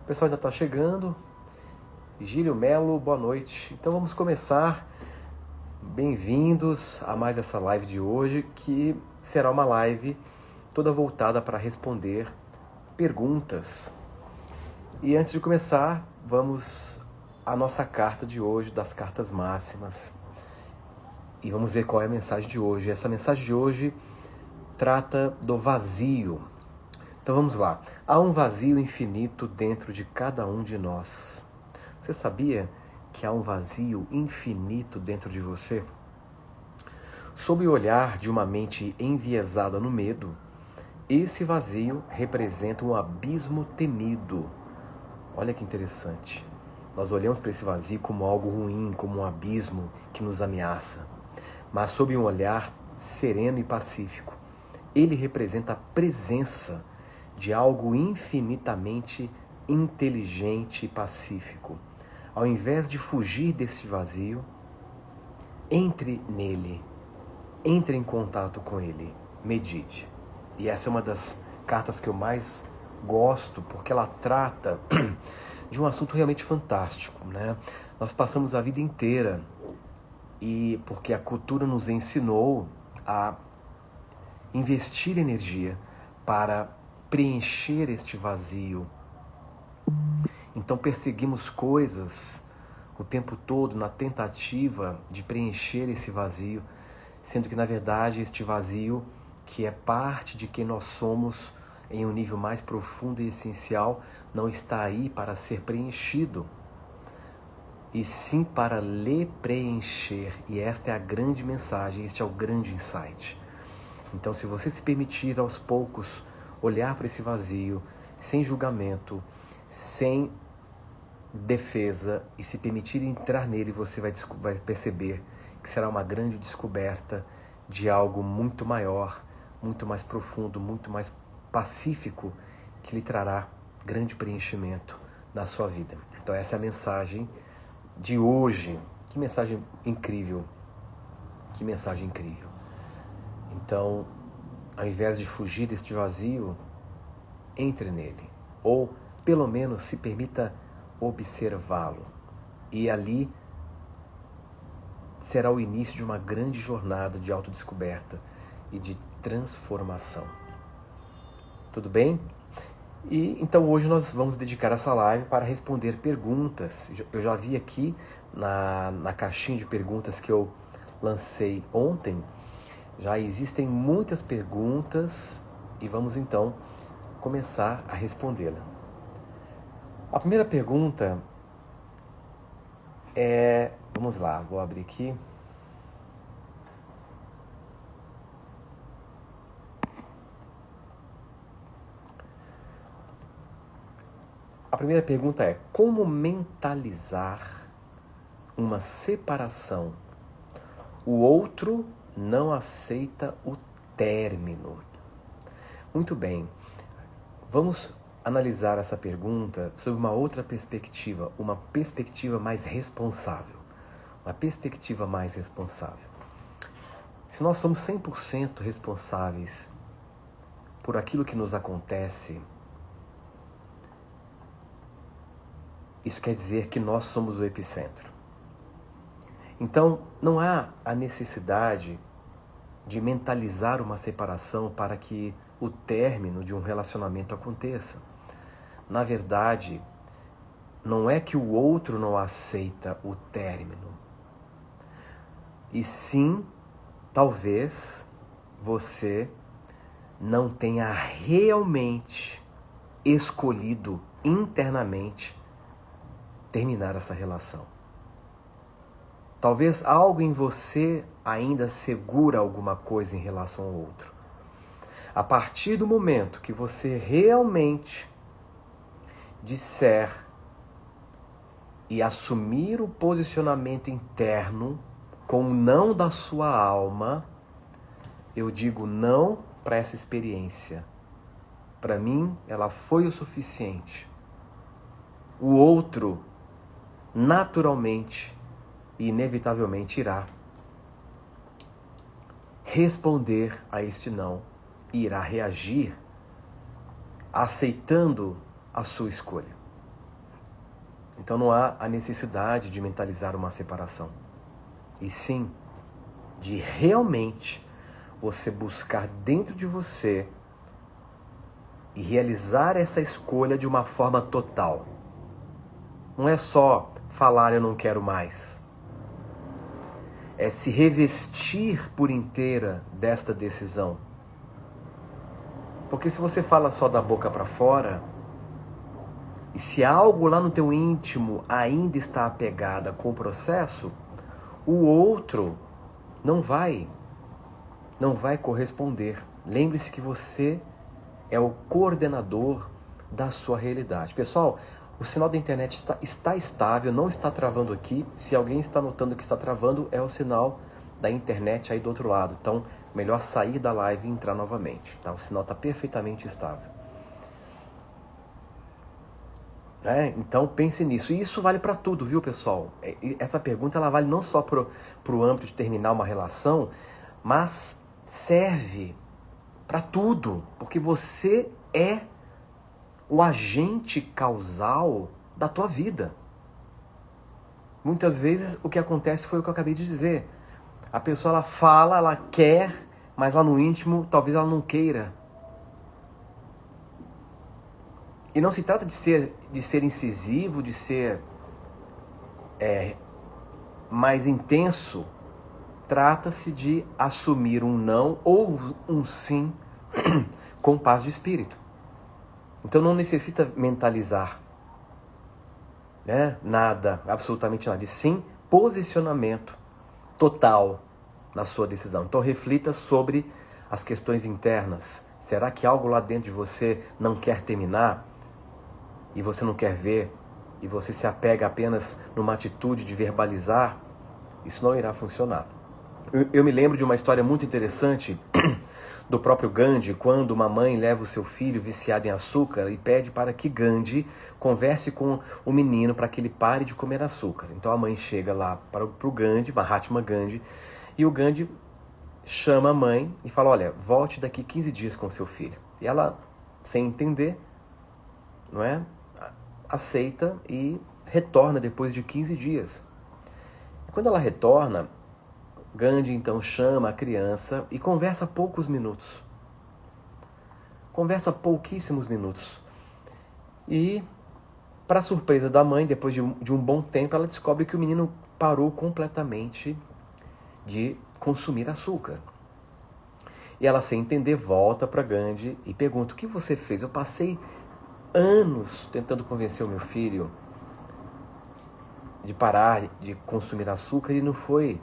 O pessoal ainda está chegando. Gílio Melo, boa noite. Então vamos começar. Bem-vindos a mais essa live de hoje, que será uma live toda voltada para responder perguntas. E antes de começar, vamos à nossa carta de hoje, das cartas máximas. E vamos ver qual é a mensagem de hoje. Essa mensagem de hoje trata do vazio. Então vamos lá. Há um vazio infinito dentro de cada um de nós. Você sabia que há um vazio infinito dentro de você? Sob o olhar de uma mente enviesada no medo, esse vazio representa um abismo temido. Olha que interessante. Nós olhamos para esse vazio como algo ruim, como um abismo que nos ameaça. Mas sob um olhar sereno e pacífico, ele representa a presença de algo infinitamente inteligente e pacífico. Ao invés de fugir desse vazio, entre nele, entre em contato com ele, medite. E essa é uma das cartas que eu mais gosto, porque ela trata de um assunto realmente fantástico, né? Nós passamos a vida inteira, e porque a cultura nos ensinou a investir energia para preencher este vazio. Então perseguimos coisas o tempo todo na tentativa de preencher esse vazio, sendo que na verdade este vazio, que é parte de quem nós somos em um nível mais profundo e essencial, não está aí para ser preenchido, e sim para lhe preencher. E esta é a grande mensagem, este é o grande insight. Então, se você se permitir aos poucos olhar para esse vazio, sem julgamento, sem defesa, e se permitir entrar nele, você vai perceber que será uma grande descoberta de algo muito maior, muito mais profundo, muito mais pacífico, que lhe trará grande preenchimento na sua vida. Então essa é a mensagem de hoje. Que mensagem incrível! Que mensagem incrível! Então, ao invés de fugir deste vazio, entre nele, ou pelo menos se permita observá-lo. E ali será o início de uma grande jornada de autodescoberta e de transformação. Tudo bem? E então hoje nós vamos dedicar essa live para responder perguntas. Eu já vi aqui na caixinha de perguntas que eu lancei ontem, já existem muitas perguntas e vamos então começar a respondê-la. A primeira pergunta é... Vamos lá, vou abrir aqui. A primeira pergunta é: como mentalizar uma separação? O outro não aceita o término. Muito bem, vamos analisar essa pergunta sob uma outra perspectiva, uma perspectiva mais responsável. Uma perspectiva mais responsável. Se nós somos 100% responsáveis por aquilo que nos acontece, isso quer dizer que nós somos o epicentro. Então, não há a necessidade de mentalizar uma separação para que o término de um relacionamento aconteça. Na verdade, não é que o outro não aceita o término. E sim, talvez você não tenha realmente escolhido internamente terminar essa relação. Talvez algo em você ainda segura alguma coisa em relação ao outro. A partir do momento que você realmente disser e assumir o posicionamento interno com o não da sua alma, eu digo não para essa experiência. Para mim, ela foi o suficiente. O outro, naturalmente e inevitavelmente irá responder a este não e irá reagir aceitando a sua escolha. Então não há a necessidade de mentalizar uma separação. E sim, de realmente você buscar dentro de você e realizar essa escolha de uma forma total. Não é só falar eu não quero mais. É se revestir por inteira desta decisão. Porque se você fala só da boca para fora, e se algo lá no teu íntimo ainda está apegada com o processo, o outro não vai corresponder. Lembre-se que você é o coordenador da sua realidade. Pessoal, o sinal da internet está estável, não está travando aqui. Se alguém está notando que está travando, é o sinal da internet aí do outro lado. Então, melhor sair da live e entrar novamente. Tá? O sinal está perfeitamente estável. Então pense nisso. E isso vale para tudo, viu, pessoal? Essa pergunta ela vale não só para o âmbito de terminar uma relação, mas serve para tudo. Porque você é o agente causal da tua vida. Muitas vezes o que acontece foi o que eu acabei de dizer. A pessoa ela fala, ela quer, mas lá no íntimo talvez ela não queira. E não se trata de ser incisivo, de ser mais intenso. Trata-se de assumir um não ou um sim com paz de espírito. Então não necessita mentalizar, nada, absolutamente nada. E sim posicionamento total na sua decisão. Então reflita sobre as questões internas. Será que algo lá dentro de você não quer terminar? E você não quer ver, e você se apega apenas numa atitude de verbalizar, isso não irá funcionar. Eu me lembro de uma história muito interessante do próprio Gandhi, quando uma mãe leva o seu filho viciado em açúcar e pede para que Gandhi converse com o menino para que ele pare de comer açúcar. Então a mãe chega lá para o Gandhi, Mahatma Gandhi, e o Gandhi chama a mãe e fala, olha, volte daqui 15 dias com seu filho. E ela, sem entender, aceita e retorna depois de 15 dias. E quando ela retorna, Gandhi então chama a criança e conversa poucos minutos. Conversa pouquíssimos minutos. E, para surpresa da mãe, depois de um bom tempo, ela descobre que o menino parou completamente de consumir açúcar. E ela, sem entender, volta para Gandhi e pergunta, o que você fez? Eu passei anos tentando convencer o meu filho de parar de consumir açúcar e não foi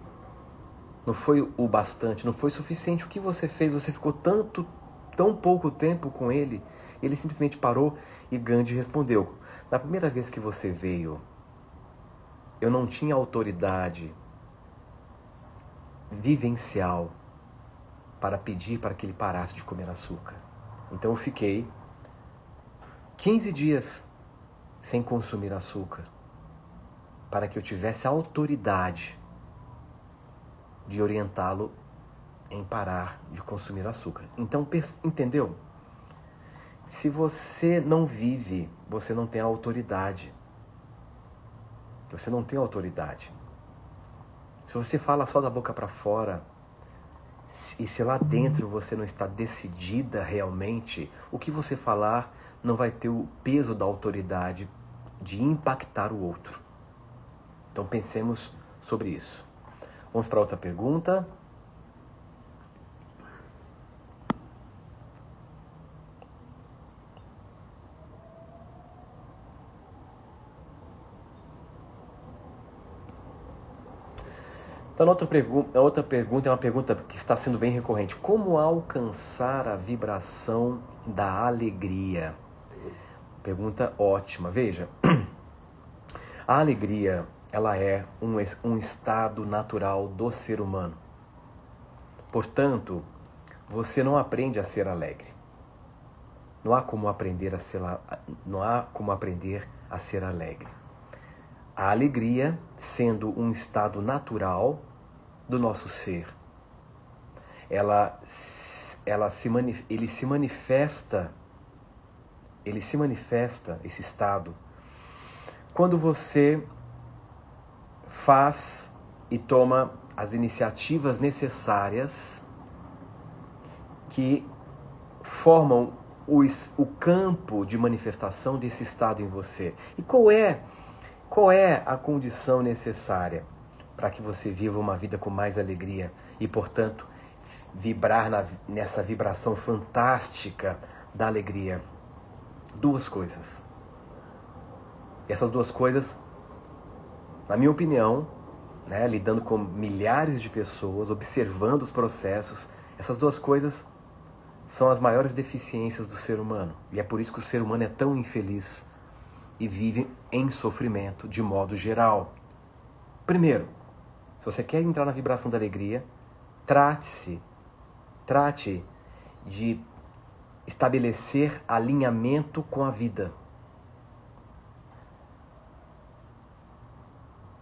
o bastante, não foi suficiente. O que você fez? Você ficou tão pouco tempo com ele, ele simplesmente parou. E Gandhi respondeu, na primeira vez que você veio, eu não tinha autoridade vivencial para pedir para que ele parasse de comer açúcar. Então eu fiquei 15 dias sem consumir açúcar, para que eu tivesse a autoridade de orientá-lo em parar de consumir açúcar. Então, entendeu? Se você não vive, você não tem autoridade. Você não tem autoridade. Se você fala só da boca para fora, e se lá dentro você não está decidida realmente, o que você falar não vai ter o peso da autoridade de impactar o outro. Então pensemos sobre isso. Vamos para outra pergunta. Então, a outra pergunta é uma pergunta que está sendo bem recorrente. Como alcançar a vibração da alegria? Pergunta ótima. Veja, a alegria, ela é um estado natural do ser humano. Portanto, você não aprende a ser alegre. Não há como aprender a ser alegre. A alegria, sendo um estado natural do nosso ser, ele se manifesta, esse estado, quando você faz e toma as iniciativas necessárias que formam o campo de manifestação desse estado em você. E qual é a condição necessária para que você viva uma vida com mais alegria e, portanto, vibrar nessa vibração fantástica da alegria? Duas coisas. E essas duas coisas, na minha opinião, né, lidando com milhares de pessoas, observando os processos, essas duas coisas são as maiores deficiências do ser humano. E é por isso que o ser humano é tão infeliz e vive em sofrimento de modo geral. Primeiro, se você quer entrar na vibração da alegria, trate de estabelecer alinhamento com a vida.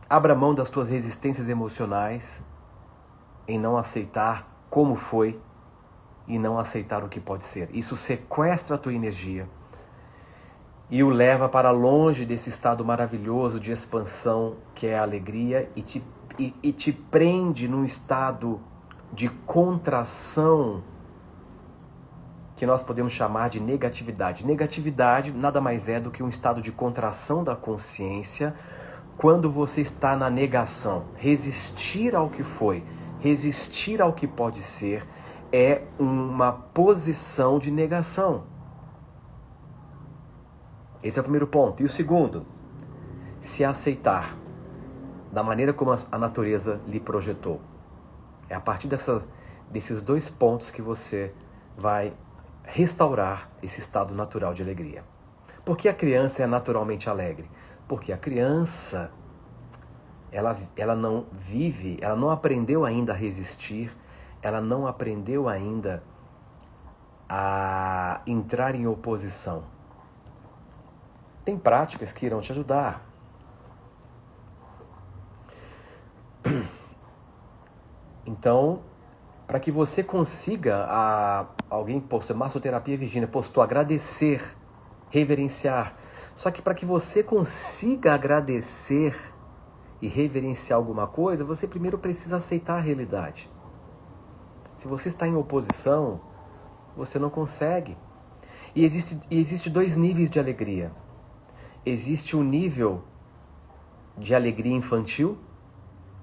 Abra mão das tuas resistências emocionais em não aceitar como foi e não aceitar o que pode ser. Isso sequestra a tua energia e o leva para longe desse estado maravilhoso de expansão que é a alegria e te prende num estado de contração que nós podemos chamar de negatividade. Negatividade nada mais é do que um estado de contração da consciência quando você está na negação. Resistir ao que foi, resistir ao que pode ser, é uma posição de negação. Esse é o primeiro ponto. E o segundo, se aceitar da maneira como a natureza lhe projetou. É a partir desses dois pontos que você vai restaurar esse estado natural de alegria. Por que a criança é naturalmente alegre? Porque a criança, ela não vive, ela não aprendeu ainda a resistir, ela não aprendeu ainda a entrar em oposição. Tem práticas que irão te ajudar. Então, para que você consiga, alguém postou, Massoterapia Virgínia postou agradecer, reverenciar. Só que para que você consiga agradecer e reverenciar alguma coisa, você primeiro precisa aceitar a realidade. Se você está em oposição, você não consegue. E existe dois níveis de alegria. Existe o nível de alegria infantil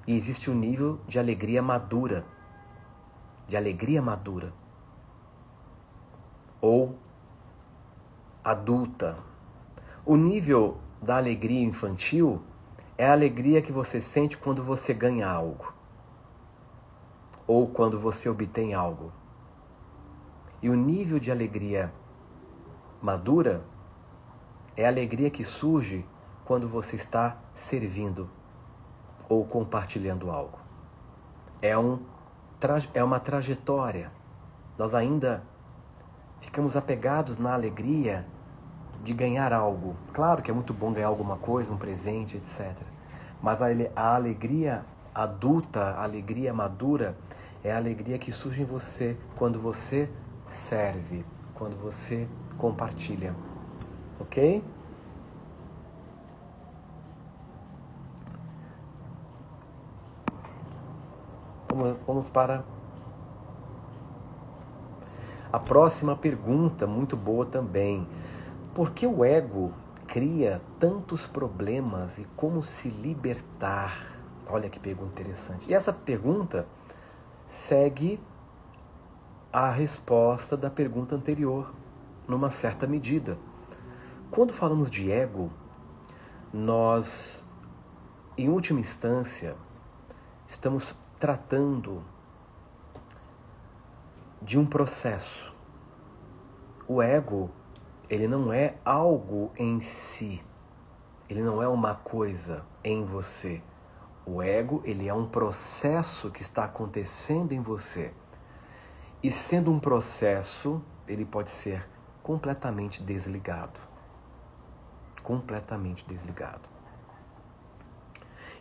e existe o nível de alegria madura. De alegria madura. Ou adulta. O nível da alegria infantil é a alegria que você sente quando você ganha algo. Ou quando você obtém algo. E o nível de alegria madura é a alegria que surge quando você está servindo ou compartilhando algo. É uma trajetória. Nós ainda ficamos apegados na alegria de ganhar algo. Claro que é muito bom ganhar alguma coisa, um presente, etc. Mas a alegria adulta, a alegria madura, é a alegria que surge em você quando você serve, quando você compartilha. Ok? Vamos para a próxima pergunta, muito boa também. Por que o ego cria tantos problemas e como se libertar? Olha que pergunta interessante. E essa pergunta segue a resposta da pergunta anterior, numa certa medida. Quando falamos de ego, nós, em última instância, estamos tratando de um processo. O ego, ele não é algo em si. Ele não é uma coisa em você. O ego, ele é um processo que está acontecendo em você. E sendo um processo, ele pode ser completamente desligado. Completamente desligado.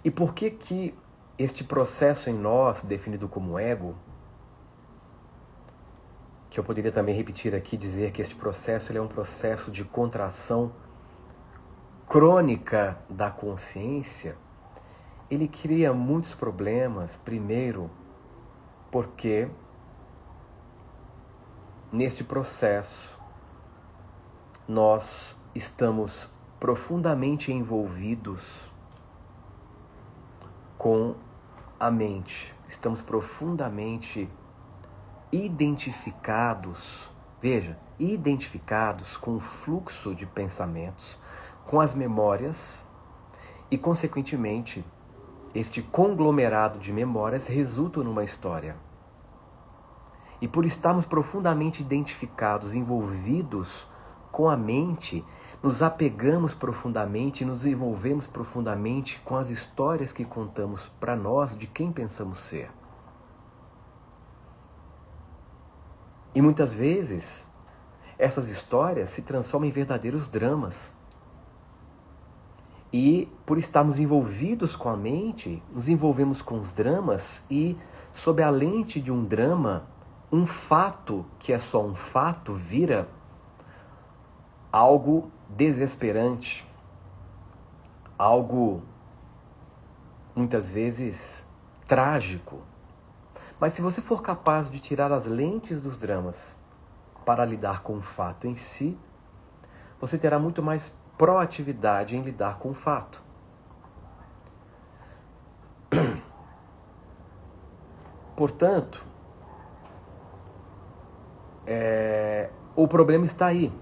E por que este processo em nós, definido como ego, que eu poderia também repetir aqui, dizer que este processo ele é um processo de contração crônica da consciência, ele cria muitos problemas, primeiro, porque neste processo nós estamos profundamente envolvidos com a mente, estamos profundamente identificados, veja, identificados com o fluxo de pensamentos, com as memórias e, consequentemente, este conglomerado de memórias resulta numa história. E por estarmos profundamente identificados, envolvidos com a mente, nos apegamos profundamente, nos envolvemos profundamente com as histórias que contamos para nós de quem pensamos ser. E muitas vezes, essas histórias se transformam em verdadeiros dramas. E por estarmos envolvidos com a mente, nos envolvemos com os dramas e, sob a lente de um drama, um fato que é só um fato vira algo desesperante, algo muitas vezes trágico. Mas se você for capaz de tirar as lentes dos dramas para lidar com o fato em si, você terá muito mais proatividade em lidar com o fato. Portanto, o problema está aí.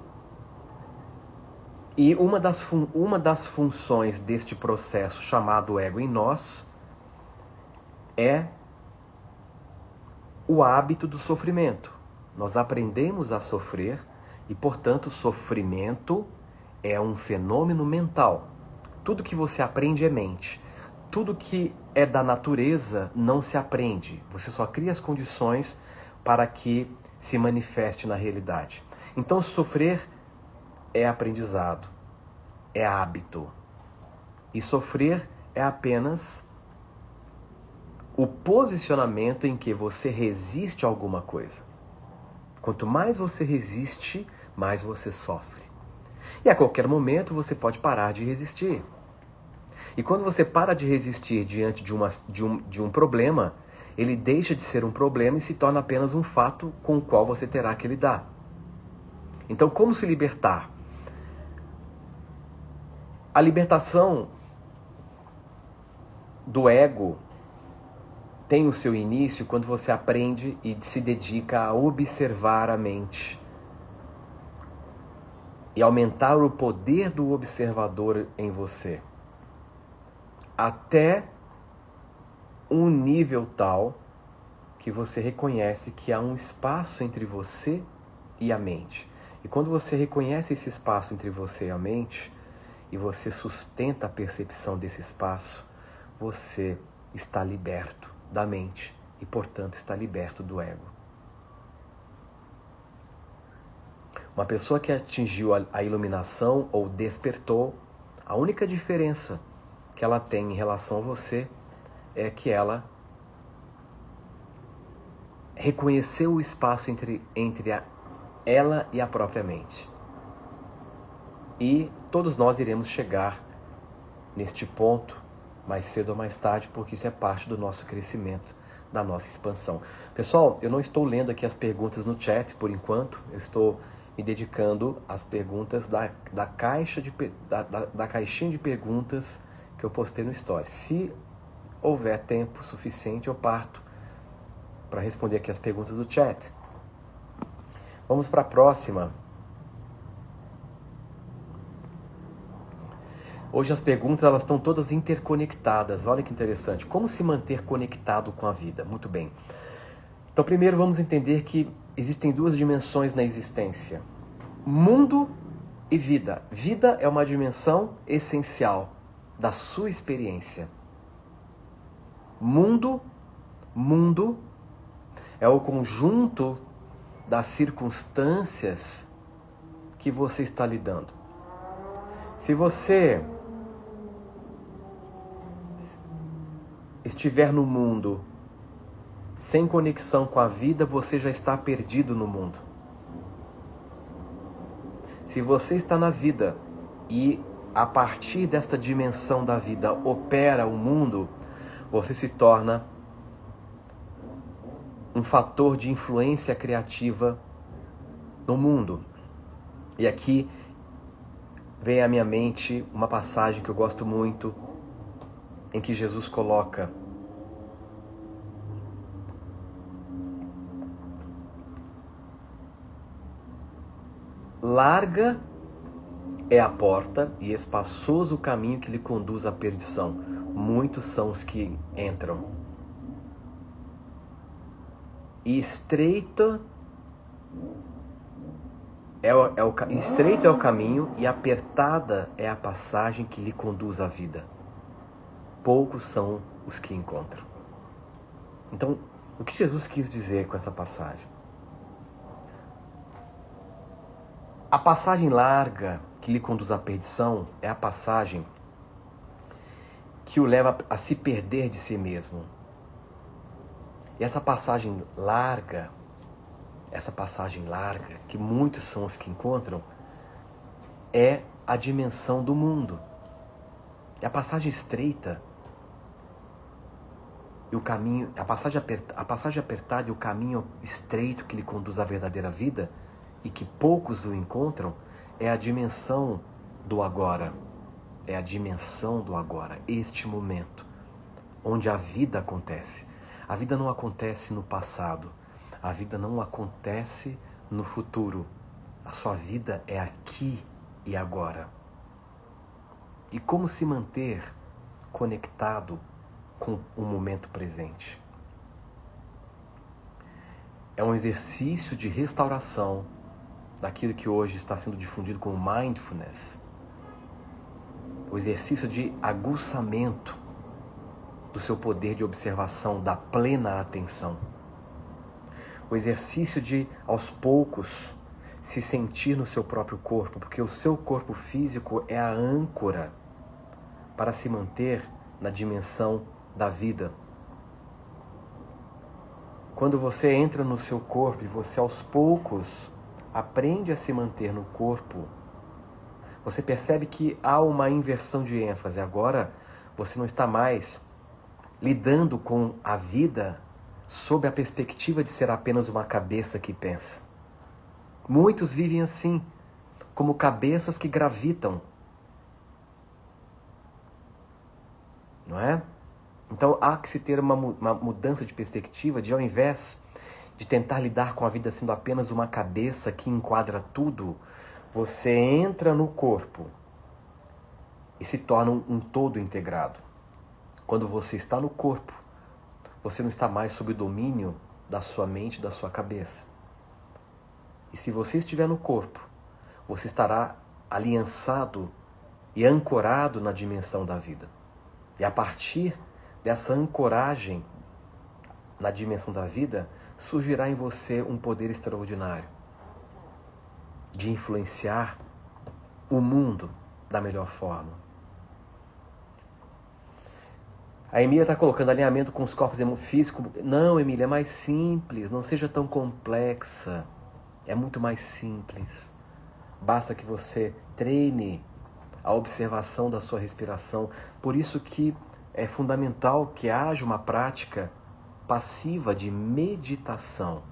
E uma das funções deste processo chamado ego em nós é o hábito do sofrimento. Nós aprendemos a sofrer e, portanto, sofrimento é um fenômeno mental. Tudo que você aprende é mente. Tudo que é da natureza não se aprende. Você só cria as condições para que se manifeste na realidade. Então, sofrer é aprendizado, é hábito. E sofrer é apenas o posicionamento em que você resiste a alguma coisa. Quanto mais você resiste, mais você sofre. E a qualquer momento você pode parar de resistir. E quando você para de resistir diante de um problema, ele deixa de ser um problema e se torna apenas um fato com o qual você terá que lidar. Então, como se libertar? A libertação do ego tem o seu início quando você aprende e se dedica a observar a mente e aumentar o poder do observador em você até um nível tal que você reconhece que há um espaço entre você e a mente. E quando você reconhece esse espaço entre você e a mente e você sustenta a percepção desse espaço, você está liberto da mente e, portanto, está liberto do ego. Uma pessoa que atingiu a iluminação ou despertou, a única diferença que ela tem em relação a você é que ela reconheceu o espaço entre ela e a própria mente. E todos nós iremos chegar neste ponto mais cedo ou mais tarde, porque isso é parte do nosso crescimento, da nossa expansão. Pessoal, eu não estou lendo aqui as perguntas no chat por enquanto, eu estou me dedicando às perguntas da caixinha de perguntas que eu postei no Stories. Se houver tempo suficiente, eu parto para responder aqui as perguntas do chat. Vamos para a próxima. Hoje as perguntas elas estão todas interconectadas. Olha que interessante. Como se manter conectado com a vida? Muito bem. Então, primeiro vamos entender que existem duas dimensões na existência. Mundo e vida. Vida é uma dimensão essencial da sua experiência. Mundo é o conjunto das circunstâncias que você está lidando. Se você estiver no mundo sem conexão com a vida, você já está perdido no mundo. Se você está na vida e a partir desta dimensão da vida opera o mundo, você se torna um fator de influência criativa no mundo. E aqui vem à minha mente uma passagem que eu gosto muito, em que Jesus coloca: larga é a porta e espaçoso o caminho que lhe conduz à perdição. Muitos são os que entram. E estreito é o caminho e apertada é a passagem que lhe conduz à vida. Poucos são os que encontram. Então, o que Jesus quis dizer com essa passagem? A passagem larga que lhe conduz à perdição é a passagem que o leva a se perder de si mesmo. E essa passagem larga, que muitos são os que encontram, é a dimensão do mundo. E a passagem estreita e o caminho, a passagem apertada e o caminho estreito que lhe conduz à verdadeira vida, e que poucos o encontram, é a dimensão do agora. É a dimensão do agora, este momento, onde a vida acontece. A vida não acontece no passado, a vida não acontece no futuro. A sua vida é aqui e agora. E como se manter conectado com o momento presente? É um exercício de restauração daquilo que hoje está sendo difundido como mindfulness. O exercício de aguçamento do seu poder de observação, da plena atenção. O exercício de, aos poucos, se sentir no seu próprio corpo, porque o seu corpo físico é a âncora para se manter na dimensão da vida. Quando você entra no seu corpo e você aos poucos aprende a se manter no corpo, você percebe que há uma inversão de ênfase. Agora você não está mais lidando com a vida sob a perspectiva de ser apenas uma cabeça que pensa. Muitos vivem assim, como cabeças que gravitam. Não é? Então há que se ter uma mudança de perspectiva, de ao invés de tentar lidar com a vida sendo apenas uma cabeça que enquadra tudo, você entra no corpo e se torna um todo integrado. Quando você está no corpo, você não está mais sob o domínio da sua mente, da sua cabeça. E se você estiver no corpo, você estará aliançado e ancorado na dimensão da vida. E a partir dessa ancoragem na dimensão da vida, surgirá em você um poder extraordinário de influenciar o mundo da melhor forma. A Emília está colocando alinhamento com os corpos físicos. Não, Emília, é mais simples. Não seja tão complexa. É muito mais simples. Basta que você treine a observação da sua respiração. Por isso que é fundamental que haja uma prática passiva de meditação.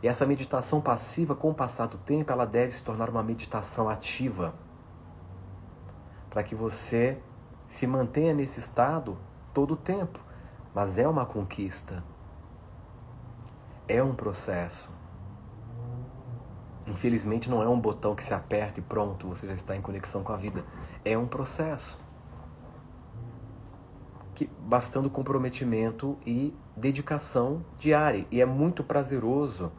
E essa meditação passiva, com o passar do tempo, ela deve se tornar uma meditação ativa. Para que você se mantenha nesse estado todo o tempo. Mas é uma conquista. É um processo. Infelizmente não é um botão que se aperta e pronto, você já está em conexão com a vida. É um processo. Bastando comprometimento e dedicação diária. E é muito prazeroso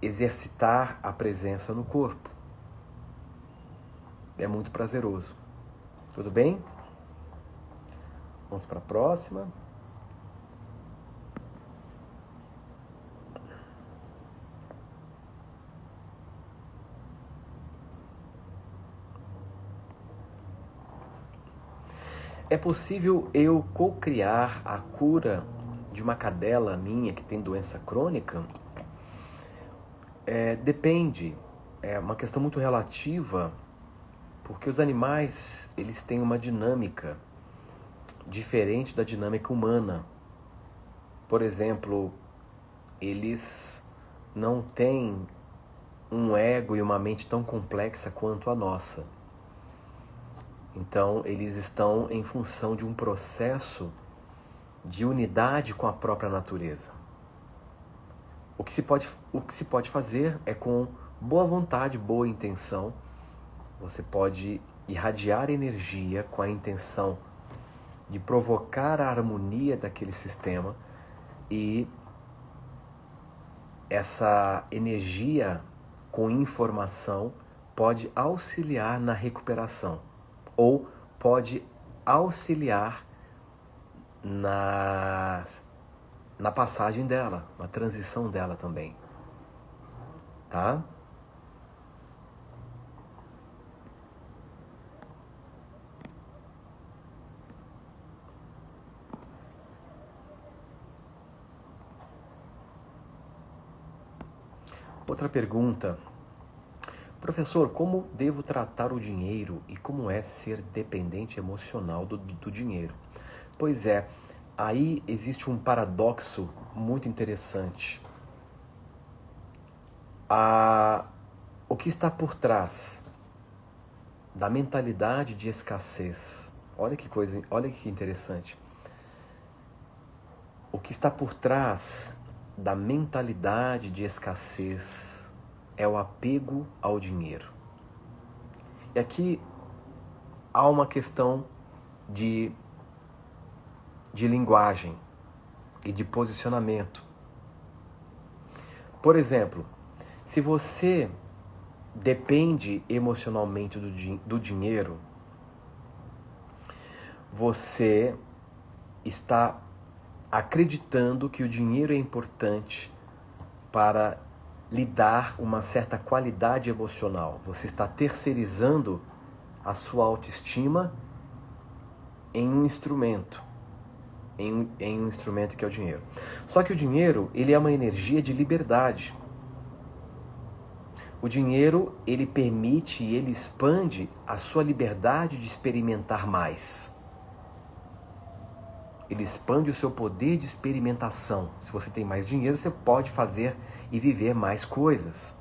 exercitar a presença no corpo. É muito prazeroso. Tudo bem? Vamos para a próxima. É possível eu co-criar a cura de uma cadela minha que tem doença crônica? Depende. É uma questão muito relativa, Porque os animais, eles têm uma dinâmica diferente da dinâmica humana. Por exemplo, eles não têm um ego e uma mente tão complexa quanto a nossa. Então, eles estão em função de um processo de unidade com a própria natureza. O que se pode fazer é, com boa vontade, boa intenção, você pode irradiar energia com a intenção de provocar a harmonia daquele sistema, e essa energia com informação pode auxiliar na recuperação ou pode auxiliar na passagem dela, na transição dela também, tá? Outra pergunta. Professor, como devo tratar o dinheiro e como é ser dependente emocional do dinheiro? Pois é, aí existe um paradoxo muito interessante. O que está por trás da mentalidade de escassez? Olha que coisa, olha que interessante. O que está por trás da mentalidade de escassez é o apego ao dinheiro. E aqui há uma questão de linguagem e de posicionamento. Por exemplo, se você depende emocionalmente do dinheiro, você está acreditando que o dinheiro é importante para lhe dar uma certa qualidade emocional. Você está terceirizando a sua autoestima em um instrumento, em um instrumento que é o dinheiro. Só que o dinheiro, ele é uma energia de liberdade. O dinheiro, ele permite e ele expande a sua liberdade de experimentar mais. Ele expande o seu poder de experimentação. Se você tem mais dinheiro, você pode fazer e viver mais coisas.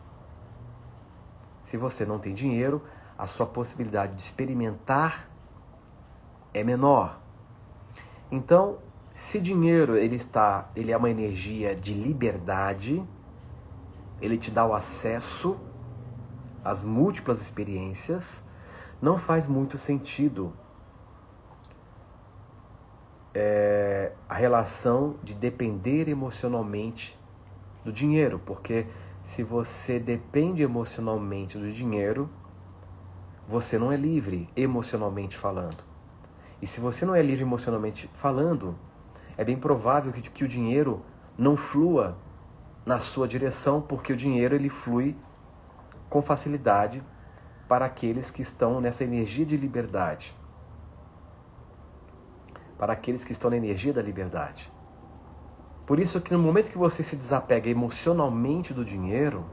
Se você não tem dinheiro, a sua possibilidade de experimentar é menor. Então, se dinheiro ele é uma energia de liberdade, ele te dá o acesso às múltiplas experiências, não faz muito sentido a relação de depender emocionalmente do dinheiro, porque se você depende emocionalmente do dinheiro, você não é livre emocionalmente falando. E se você não é livre emocionalmente falando, é bem provável que o dinheiro não flua na sua direção, porque o dinheiro ele flui com facilidade para aqueles que estão nessa energia de liberdade. Para aqueles que estão na energia da liberdade. Por isso que no momento que você se desapega emocionalmente do dinheiro,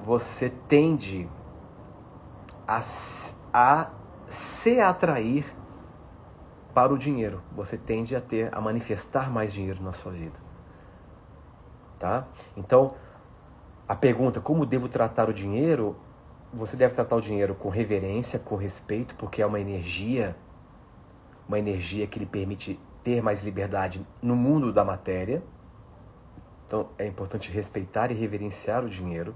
você tende a se atrair para o dinheiro. Você tende a manifestar mais dinheiro na sua vida. Tá? Então, a pergunta, como devo tratar o dinheiro? Você deve tratar o dinheiro com reverência, com respeito, porque é uma energia que lhe permite ter mais liberdade no mundo da matéria. Então é importante respeitar e reverenciar o dinheiro,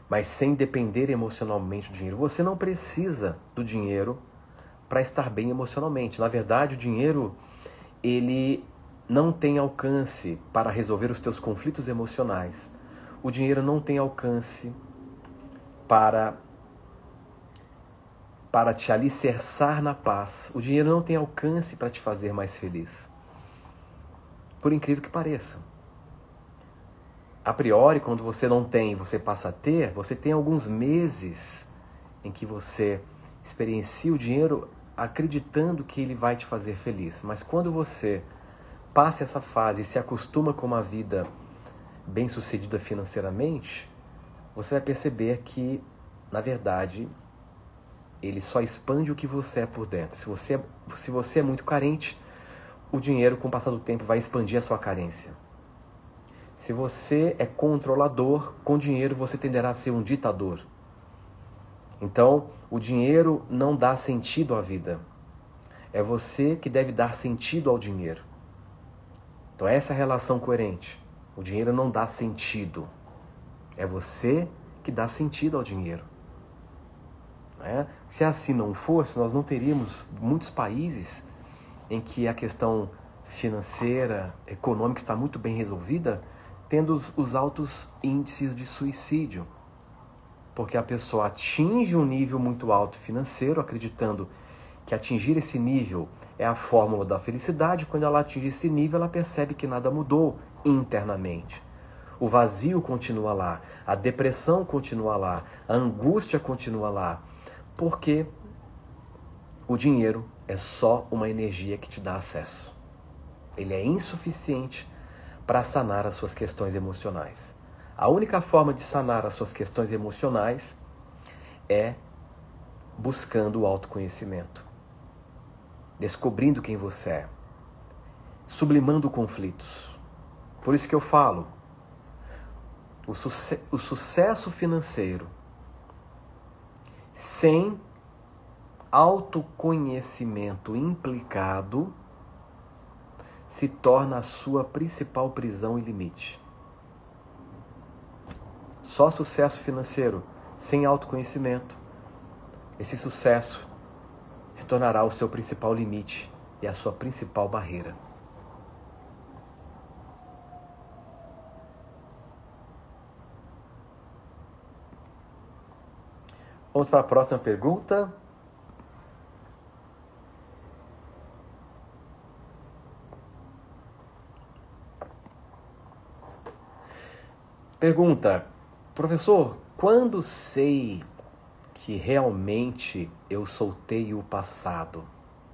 mas sem depender emocionalmente do dinheiro. Você não precisa do dinheiro para estar bem emocionalmente. Na verdade, o dinheiro ele não tem alcance para resolver os teus conflitos emocionais. O dinheiro não tem alcance para te alicerçar na paz. O dinheiro não tem alcance para te fazer mais feliz. Por incrível que pareça. A priori, quando você não tem e você passa a ter, você tem alguns meses em que você experiencia o dinheiro acreditando que ele vai te fazer feliz. Mas quando você passa essa fase e se acostuma com uma vida bem-sucedida financeiramente, você vai perceber que na verdade, ele só expande o que você é por dentro. Se você é muito carente, o dinheiro, com o passar do tempo, vai expandir a sua carência. Se você é controlador, com dinheiro você tenderá a ser um ditador. Então, o dinheiro não dá sentido à vida. É você que deve dar sentido ao dinheiro. Então, essa é a relação coerente. O dinheiro não dá sentido. É você que dá sentido ao dinheiro. Se assim não fosse, nós não teríamos muitos países em que a questão financeira, econômica está muito bem resolvida, tendo os altos índices de suicídio. Porque a pessoa atinge um nível muito alto financeiro, acreditando que atingir esse nível é a fórmula da felicidade. Quando ela atinge esse nível, ela percebe que nada mudou internamente. O vazio continua lá, a depressão continua lá, a angústia continua lá, porque o dinheiro é só uma energia que te dá acesso. Ele é insuficiente para sanar as suas questões emocionais. A única forma de sanar as suas questões emocionais é buscando o autoconhecimento, descobrindo quem você é, sublimando conflitos. Por isso que eu falo, o sucesso financeiro sem autoconhecimento implicado se torna a sua principal prisão e limite. Só sucesso financeiro sem autoconhecimento, esse sucesso se tornará o seu principal limite e a sua principal barreira. Vamos para a próxima pergunta. Pergunta: professor, quando sei que realmente eu soltei o passado?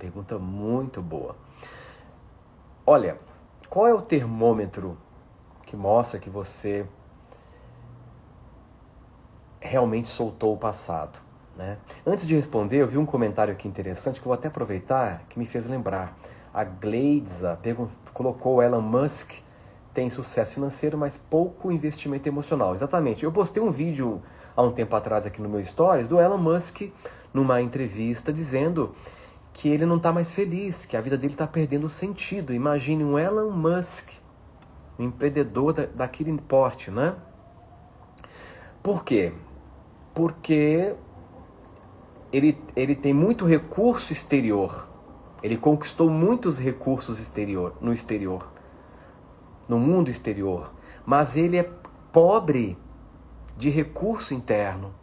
Pergunta muito boa. Olha, qual é o termômetro que mostra que você realmente soltou o passado, né? Antes de responder, eu vi um comentário aqui interessante que eu vou até aproveitar, que me fez lembrar. A Gleidza colocou: Elon Musk tem sucesso financeiro, mas pouco investimento emocional. Exatamente. Eu postei um vídeo há um tempo atrás aqui no meu Stories do Elon Musk numa entrevista dizendo que ele não está mais feliz, que a vida dele está perdendo sentido. Imagine um Elon Musk, um empreendedor daquele porte, né? Por quê? Porque ele tem muito recurso exterior. Ele conquistou muitos recursos no exterior, no mundo exterior. Mas ele é pobre de recurso interno,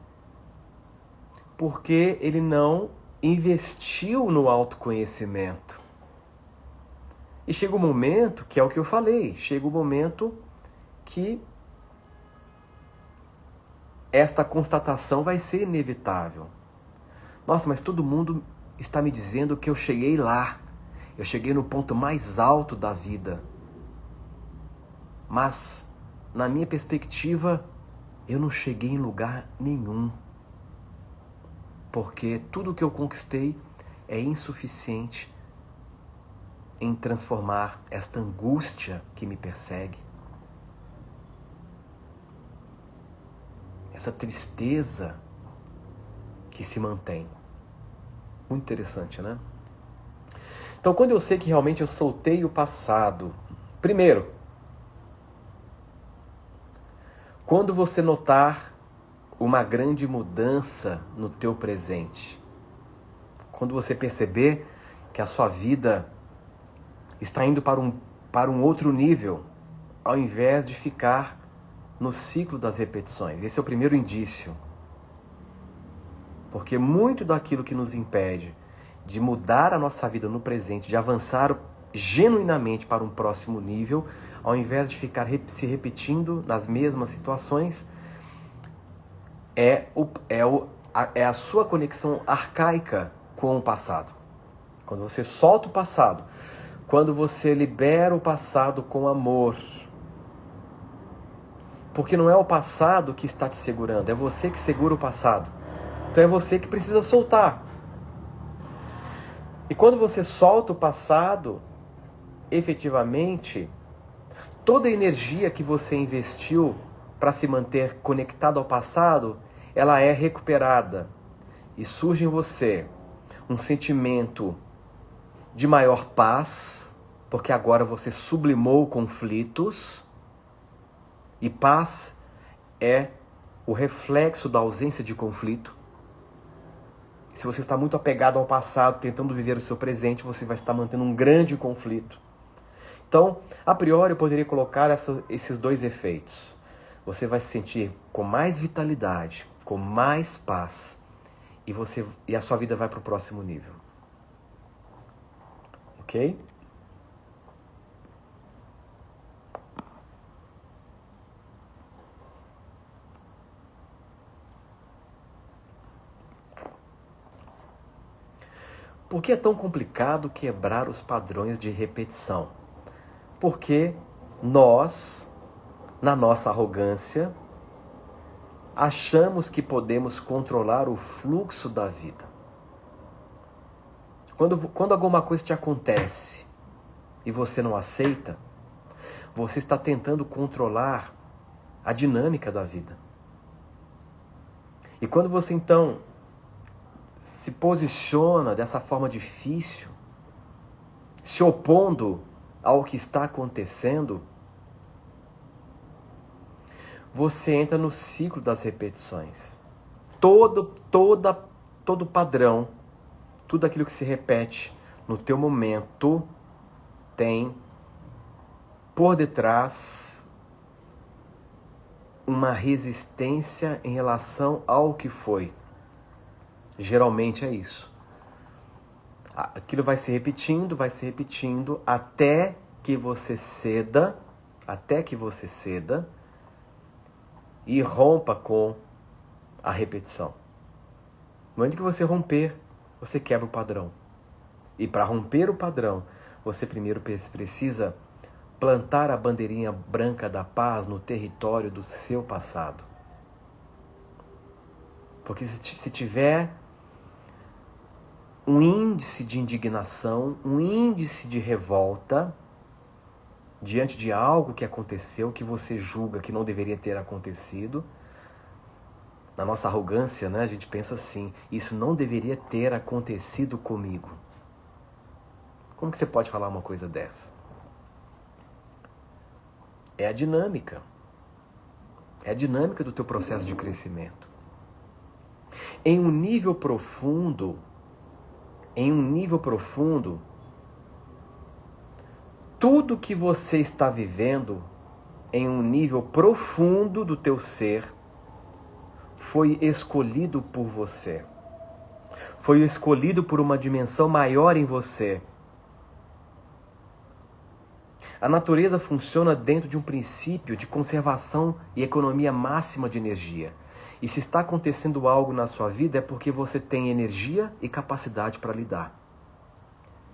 porque ele não investiu no autoconhecimento. E chega um momento, que é o que eu falei, chega um momento que esta constatação vai ser inevitável. Nossa, mas todo mundo está me dizendo que eu cheguei lá. Eu cheguei no ponto mais alto da vida. Mas, na minha perspectiva, eu não cheguei em lugar nenhum. Porque tudo que eu conquistei é insuficiente em transformar esta angústia que me persegue. Essa tristeza que se mantém. Muito interessante, né? Então, quando eu sei que realmente eu soltei o passado, primeiro, quando você notar uma grande mudança no teu presente, quando você perceber que a sua vida está indo para um outro nível, ao invés de ficar no ciclo das repetições. Esse é o primeiro indício. Porque muito daquilo que nos impede de mudar a nossa vida no presente, de avançar genuinamente para um próximo nível, ao invés de ficar se repetindo nas mesmas situações, é a sua conexão arcaica com o passado. Quando você solta o passado, quando você libera o passado com amor. Porque não é o passado que está te segurando, é você que segura o passado. Então é você que precisa soltar. E quando você solta o passado, efetivamente, toda a energia que você investiu para se manter conectado ao passado, ela é recuperada. E surge em você um sentimento de maior paz, porque agora você sublimou conflitos. E paz é o reflexo da ausência de conflito. Se você está muito apegado ao passado, tentando viver o seu presente, você vai estar mantendo um grande conflito. Então, a priori, eu poderia colocar esses dois efeitos. Você vai se sentir com mais vitalidade, com mais paz, e a sua vida vai para o próximo nível. Ok? Por que é tão complicado quebrar os padrões de repetição? Porque nós, na nossa arrogância, achamos que podemos controlar o fluxo da vida. Quando alguma coisa te acontece e você não aceita, você está tentando controlar a dinâmica da vida. E quando você então se posiciona dessa forma difícil, se opondo ao que está acontecendo, você entra no ciclo das repetições. Todo padrão, tudo aquilo que se repete no teu momento tem por detrás uma resistência em relação ao que foi. Geralmente é isso. Aquilo vai se repetindo até que você ceda e rompa com a repetição. No momento que você romper, você quebra o padrão. E para romper o padrão, você primeiro precisa plantar a bandeirinha branca da paz no território do seu passado. Porque se tiver um índice de indignação, um índice de revolta diante de algo que aconteceu, que você julga que não deveria ter acontecido, na nossa arrogância, né, a gente pensa assim, isso não deveria ter acontecido comigo. Como que você pode falar uma coisa dessa? É a dinâmica. É a dinâmica do teu processo de crescimento. Em um nível profundo, tudo que você está vivendo em um nível profundo do teu ser foi escolhido por você. Foi escolhido por uma dimensão maior em você. A natureza funciona dentro de um princípio de conservação e economia máxima de energia. E se está acontecendo algo na sua vida é porque você tem energia e capacidade para lidar.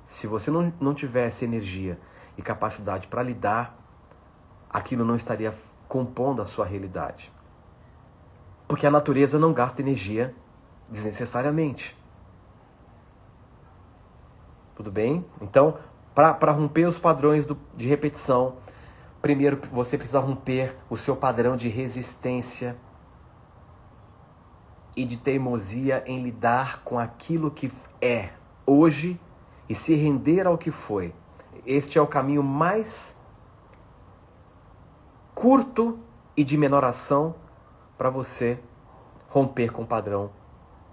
Se você não tivesse energia e capacidade para lidar, aquilo não estaria compondo a sua realidade. Porque a natureza não gasta energia desnecessariamente. Tudo bem? Então, para romper os padrões de repetição, primeiro você precisa romper o seu padrão de resistência e de teimosia em lidar com aquilo que é hoje e se render ao que foi. Este é o caminho mais curto e de menor ação para você romper com o padrão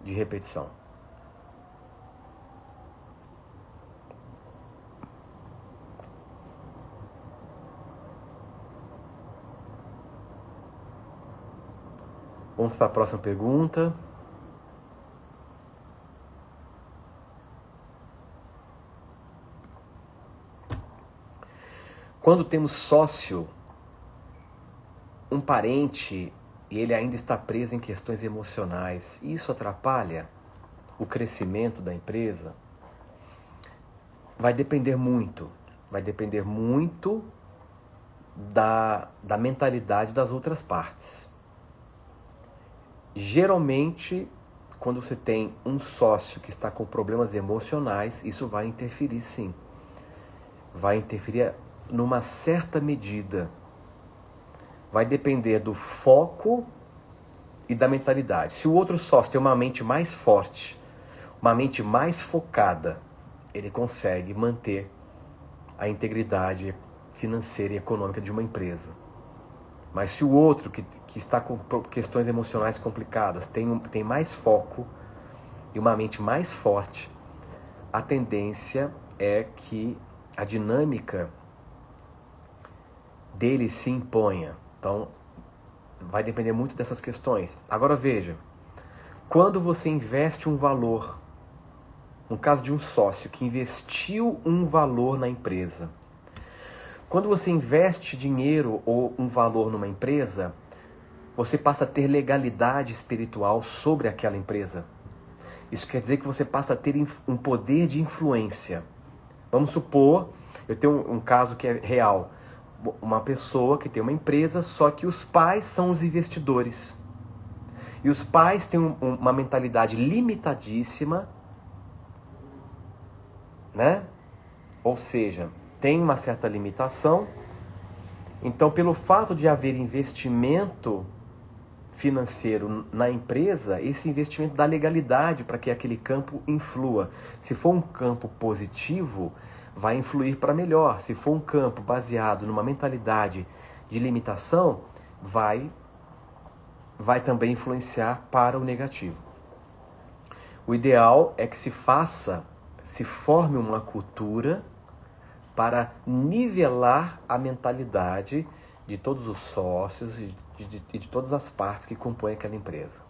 de repetição. Vamos para a próxima pergunta. Quando temos sócio, um parente, e ele ainda está preso em questões emocionais, isso atrapalha o crescimento da empresa? Vai depender muito da mentalidade das outras partes. Geralmente, quando você tem um sócio que está com problemas emocionais, isso vai interferir sim. Vai interferir numa certa medida. Vai depender do foco e da mentalidade. Se o outro sócio tem uma mente mais forte, uma mente mais focada, ele consegue manter a integridade financeira e econômica de uma empresa. Mas se o outro, que está com questões emocionais complicadas, tem mais foco e uma mente mais forte, a tendência é que a dinâmica dele se imponha. Então, vai depender muito dessas questões. Agora veja, quando você investe um valor, no caso de um sócio que investiu um valor na empresa, quando você investe dinheiro ou um valor numa empresa, você passa a ter legalidade espiritual sobre aquela empresa. Isso quer dizer que você passa a ter um poder de influência. Vamos supor, eu tenho um caso que é real. Uma pessoa que tem uma empresa, só que os pais são os investidores. E os pais têm uma mentalidade limitadíssima, né? Ou seja, tem uma certa limitação. Então, pelo fato de haver investimento financeiro na empresa, esse investimento dá legalidade para que aquele campo influa. Se for um campo positivo, vai influir para melhor. Se for um campo baseado numa mentalidade de limitação, vai também influenciar para o negativo. O ideal é que se forme uma cultura para nivelar a mentalidade de todos os sócios e de todas as partes que compõem aquela empresa.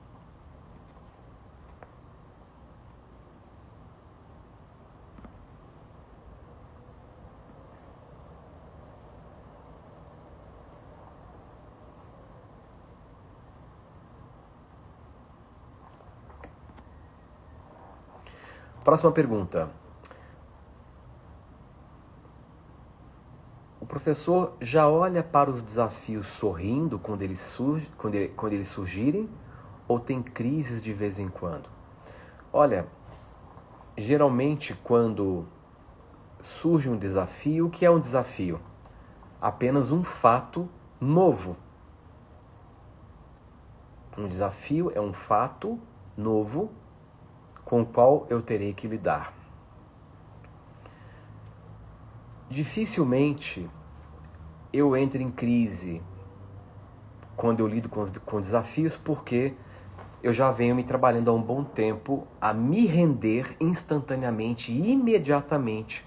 Próxima pergunta. O professor já olha para os desafios sorrindo quando eles surgirem ou tem crises de vez em quando? Olha, geralmente quando surge um desafio, o que é um desafio? Apenas um fato novo. Um desafio é um fato novo com o qual eu terei que lidar. Dificilmente eu entro em crise quando eu lido com desafios, porque eu já venho me trabalhando há um bom tempo a me render instantaneamente e imediatamente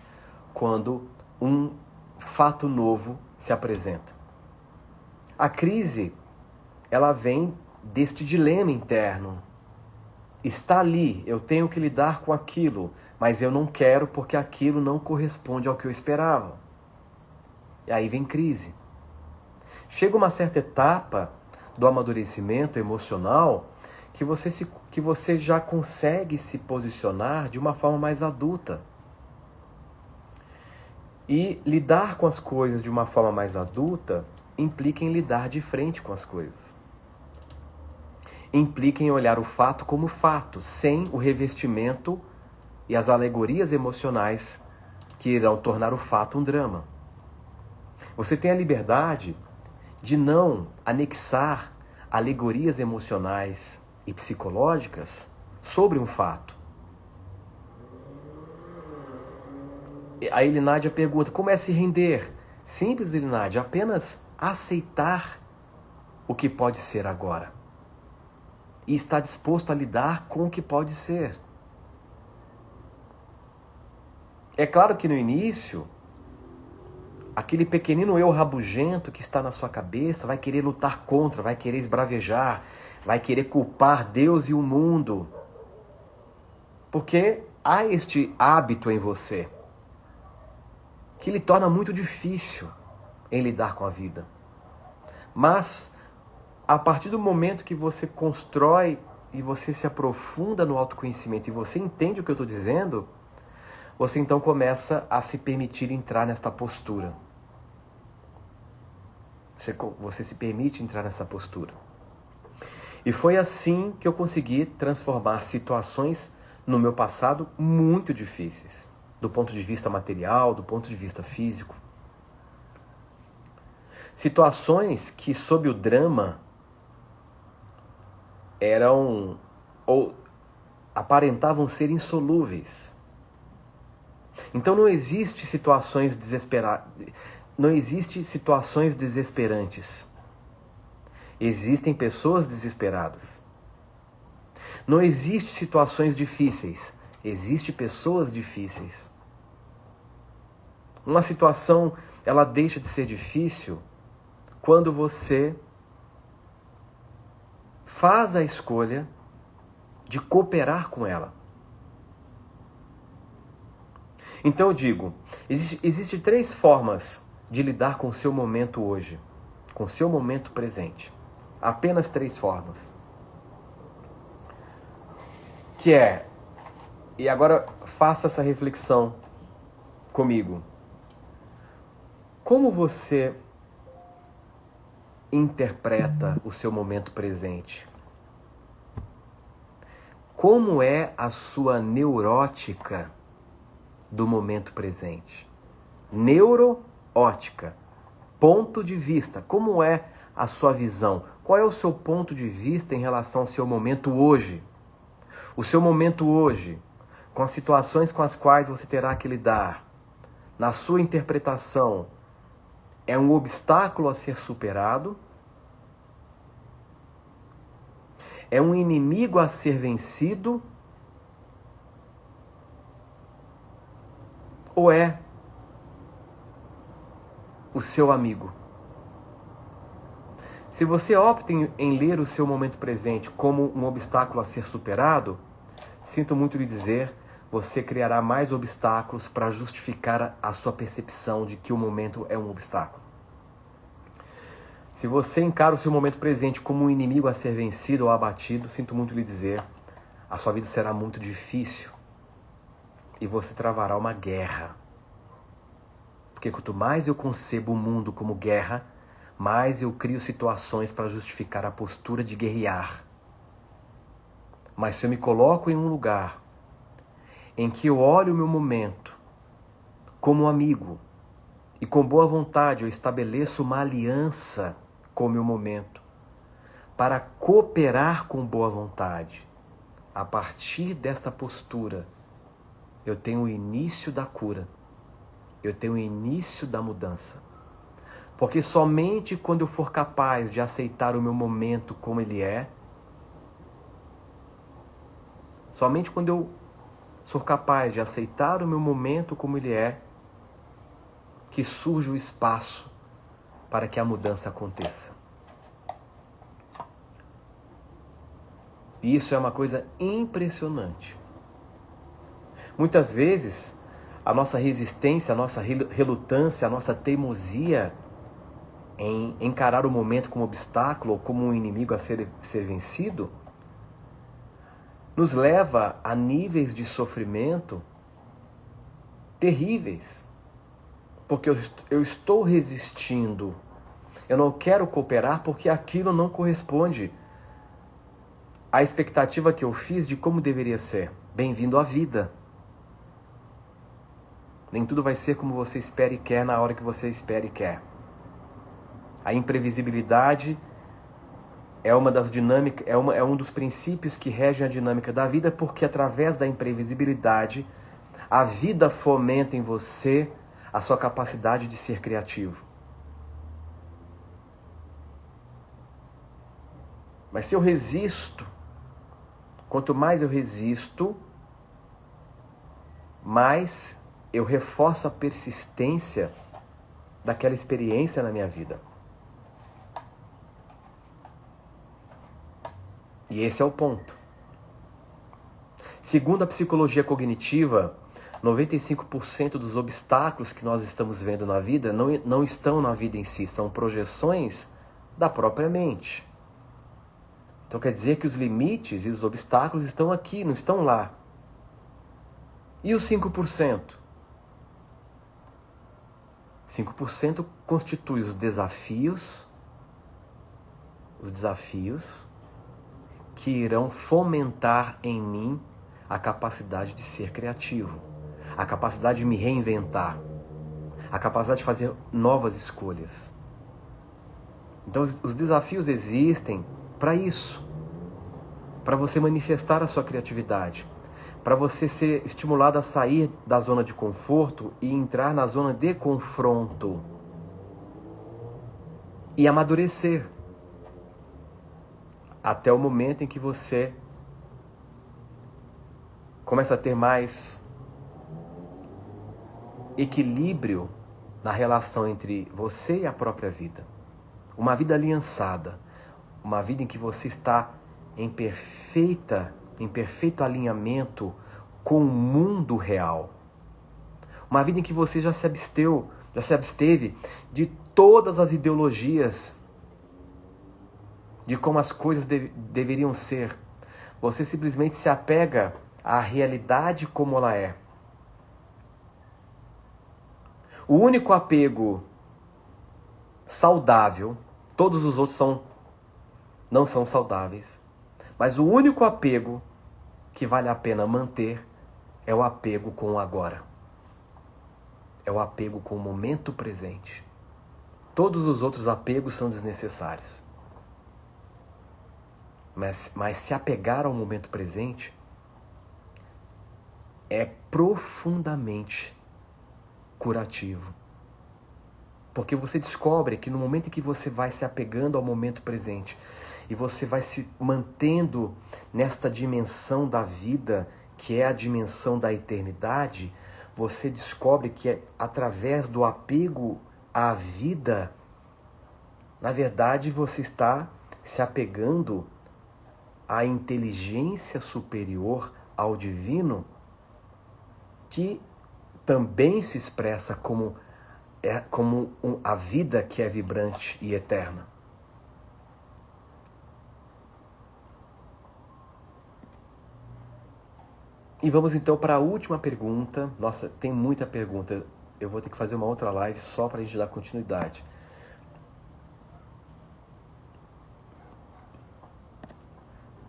quando um fato novo se apresenta. A crise, ela vem deste dilema interno. Está ali, eu tenho que lidar com aquilo, mas eu não quero porque aquilo não corresponde ao que eu esperava. E aí vem crise. Chega uma certa etapa do amadurecimento emocional que você já consegue se posicionar de uma forma mais adulta. E lidar com as coisas de uma forma mais adulta implica em lidar de frente com as coisas. Implica em olhar o fato como fato, sem o revestimento e as alegorias emocionais que irão tornar o fato um drama. Você tem a liberdade de não anexar alegorias emocionais e psicológicas sobre um fato. A Elinádia pergunta, como é se render? Simples, Elinádia, apenas aceitar o que pode ser agora. E estar disposto a lidar com o que pode ser. É claro que no início, aquele pequenino eu rabugento que está na sua cabeça vai querer lutar contra, vai querer esbravejar, vai querer culpar Deus e o mundo. Porque há este hábito em você que lhe torna muito difícil em lidar com a vida. Mas, a partir do momento que você constrói e você se aprofunda no autoconhecimento e você entende o que eu estou dizendo, você então começa a se permitir entrar nesta postura. Você se permite entrar nessa postura. E foi assim que eu consegui transformar situações no meu passado muito difíceis, do ponto de vista material, do ponto de vista físico. Situações que, sob o drama, eram ou aparentavam ser insolúveis. Então não existe situações desesperantes. Existem pessoas desesperadas. Não existe situações difíceis. Existem pessoas difíceis. Uma situação, ela deixa de ser difícil quando você faz a escolha de cooperar com ela. Então eu digo, existe 3 formas de lidar com o seu momento hoje, com o seu momento presente. Apenas 3 formas. Que é, e agora faça essa reflexão comigo. Como você interpreta o seu momento presente? Como é a sua neurótica do momento presente? Neuroótica, ponto de vista. Como é a sua visão? Qual é o seu ponto de vista em relação ao seu momento hoje? O seu momento hoje, com as situações com as quais você terá que lidar, na sua interpretação, é um obstáculo a ser superado? É um inimigo a ser vencido? Ou é o seu amigo? Se você opta em ler o seu momento presente como um obstáculo a ser superado, sinto muito lhe dizer, você criará mais obstáculos para justificar a sua percepção de que o momento é um obstáculo. Se você encara o seu momento presente como um inimigo a ser vencido ou abatido, sinto muito lhe dizer, a sua vida será muito difícil e você travará uma guerra. Porque quanto mais eu concebo o mundo como guerra, mais eu crio situações para justificar a postura de guerrear. Mas se eu me coloco em um lugar em que eu olho o meu momento como amigo e com boa vontade eu estabeleço uma aliança com o meu momento para cooperar com boa vontade, a partir desta postura eu tenho o início da cura, eu tenho o início da mudança. Porque somente quando eu for capaz de aceitar o meu momento como ele é, somente quando eu for capaz de aceitar o meu momento como ele é, que surge o espaço para que a mudança aconteça. E isso é uma coisa impressionante. Muitas vezes, a nossa resistência, a nossa relutância, a nossa teimosia em encarar o momento como obstáculo ou como um inimigo a ser vencido, nos leva a níveis de sofrimento terríveis. Porque eu estou resistindo. Eu não quero cooperar porque aquilo não corresponde à expectativa que eu fiz de como deveria ser. Bem-vindo à vida. Nem tudo vai ser como você espera e quer na hora que você espera e quer. A imprevisibilidade é uma das dinâmicas, é um dos princípios que regem a dinâmica da vida, porque através da imprevisibilidade, a vida fomenta em você a sua capacidade de ser criativo. Mas se eu resisto, quanto mais eu resisto, mais eu reforço a persistência daquela experiência na minha vida. E esse é o ponto. Segundo a psicologia cognitiva, 95% dos obstáculos que nós estamos vendo na vida não estão na vida em si, são projeções da própria mente. Então quer dizer que os limites e os obstáculos estão aqui, não estão lá. E os 5%? 5% constitui os desafios que irão fomentar em mim a capacidade de ser criativo, a capacidade de me reinventar, a capacidade de fazer novas escolhas. Então os desafios existem para isso, para você manifestar a sua criatividade, para você ser estimulado a sair da zona de conforto e entrar na zona de confronto e amadurecer até o momento em que você começa a ter mais equilíbrio na relação entre você e a própria vida. Uma vida aliançada, uma vida em que você está em perfeito alinhamento com o mundo real. Uma vida em que você já se absteve de todas as ideologias de como as coisas deveriam ser. Você simplesmente se apega à realidade como ela é. O único apego saudável, todos os outros não são saudáveis, mas o único apego que vale a pena manter é o apego com o agora. É o apego com o momento presente. Todos os outros apegos são desnecessários. Mas se apegar ao momento presente é profundamente curativo. Porque você descobre que no momento em que você vai se apegando ao momento presente e você vai se mantendo nesta dimensão da vida, que é a dimensão da eternidade, você descobre que é através do apego à vida, na verdade você está se apegando à inteligência superior, ao divino, que também se expressa como a vida que é vibrante e eterna. E vamos então para a última pergunta. Nossa, tem muita pergunta. Eu vou ter que fazer uma outra live só para a gente dar continuidade.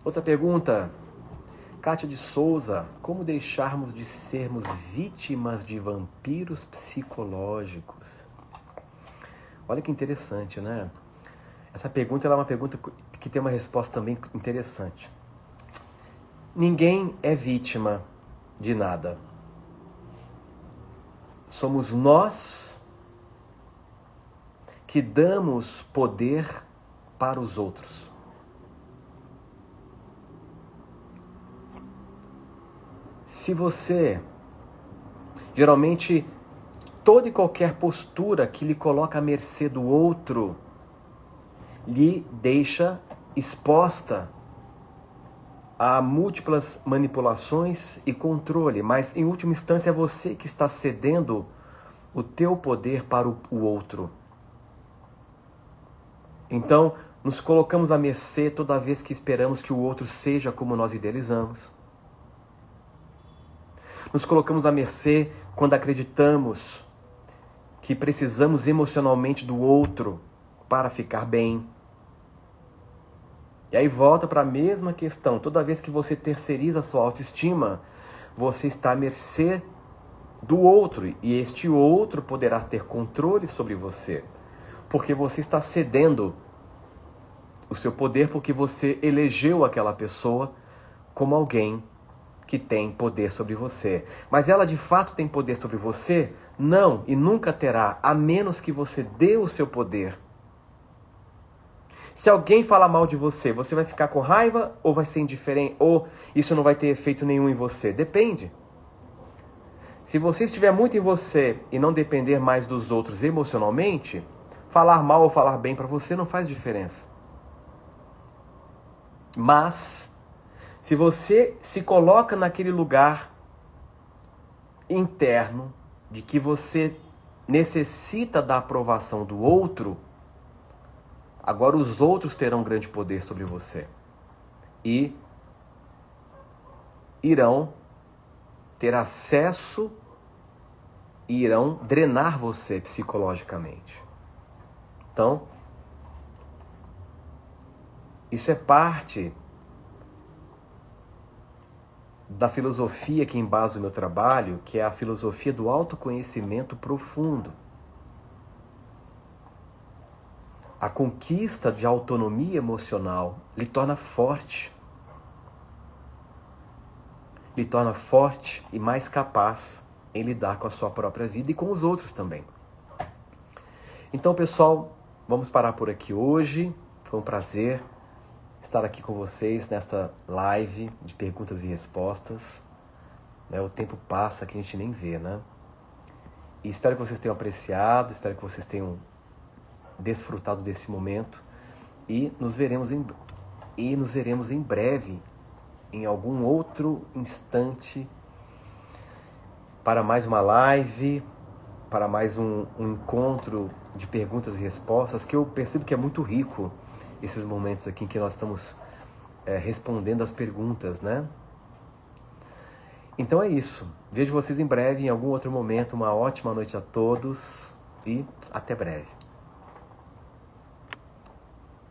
Outra pergunta. Kátia de Souza, como deixarmos de sermos vítimas de vampiros psicológicos? Olha que interessante, né? Essa pergunta é uma pergunta que tem uma resposta também interessante. Ninguém é vítima de nada. Somos nós que damos poder para os outros. Se você, geralmente, toda e qualquer postura que lhe coloca à mercê do outro, lhe deixa exposta a múltiplas manipulações e controle, mas em última instância é você que está cedendo o teu poder para o outro. Então, nos colocamos à mercê toda vez que esperamos que o outro seja como nós idealizamos. Nos colocamos à mercê quando acreditamos que precisamos emocionalmente do outro para ficar bem. E aí volta para a mesma questão. Toda vez que você terceiriza a sua autoestima, você está à mercê do outro. E este outro poderá ter controle sobre você. Porque você está cedendo o seu poder porque você elegeu aquela pessoa como alguém que tem poder sobre você. Mas ela de fato tem poder sobre você? Não, e nunca terá, a menos que você dê o seu poder. Se alguém falar mal de você, você vai ficar com raiva ou vai ser indiferente? Ou isso não vai ter efeito nenhum em você? Depende. Se você estiver muito em você e não depender mais dos outros emocionalmente, falar mal ou falar bem para você não faz diferença. Mas se você se coloca naquele lugar interno de que você necessita da aprovação do outro, agora os outros terão grande poder sobre você. E irão ter acesso e irão drenar você psicologicamente. Então, isso é parte da filosofia que embasa o meu trabalho, que é a filosofia do autoconhecimento profundo. A conquista de autonomia emocional lhe torna forte. Lhe torna forte e mais capaz em lidar com a sua própria vida e com os outros também. Então, pessoal, vamos parar por aqui hoje. Foi um prazer estar aqui com vocês nesta live de perguntas e respostas. O tempo passa que a gente nem vê, né? E espero que vocês tenham apreciado, espero que vocês tenham desfrutado desse momento e nos veremos em breve, em algum outro instante, para mais uma live, para mais um encontro de perguntas e respostas, que eu percebo que é muito rico esses momentos aqui em que nós estamos respondendo as perguntas, né? Então é isso. Vejo vocês em breve, em algum outro momento. Uma ótima noite a todos e até breve.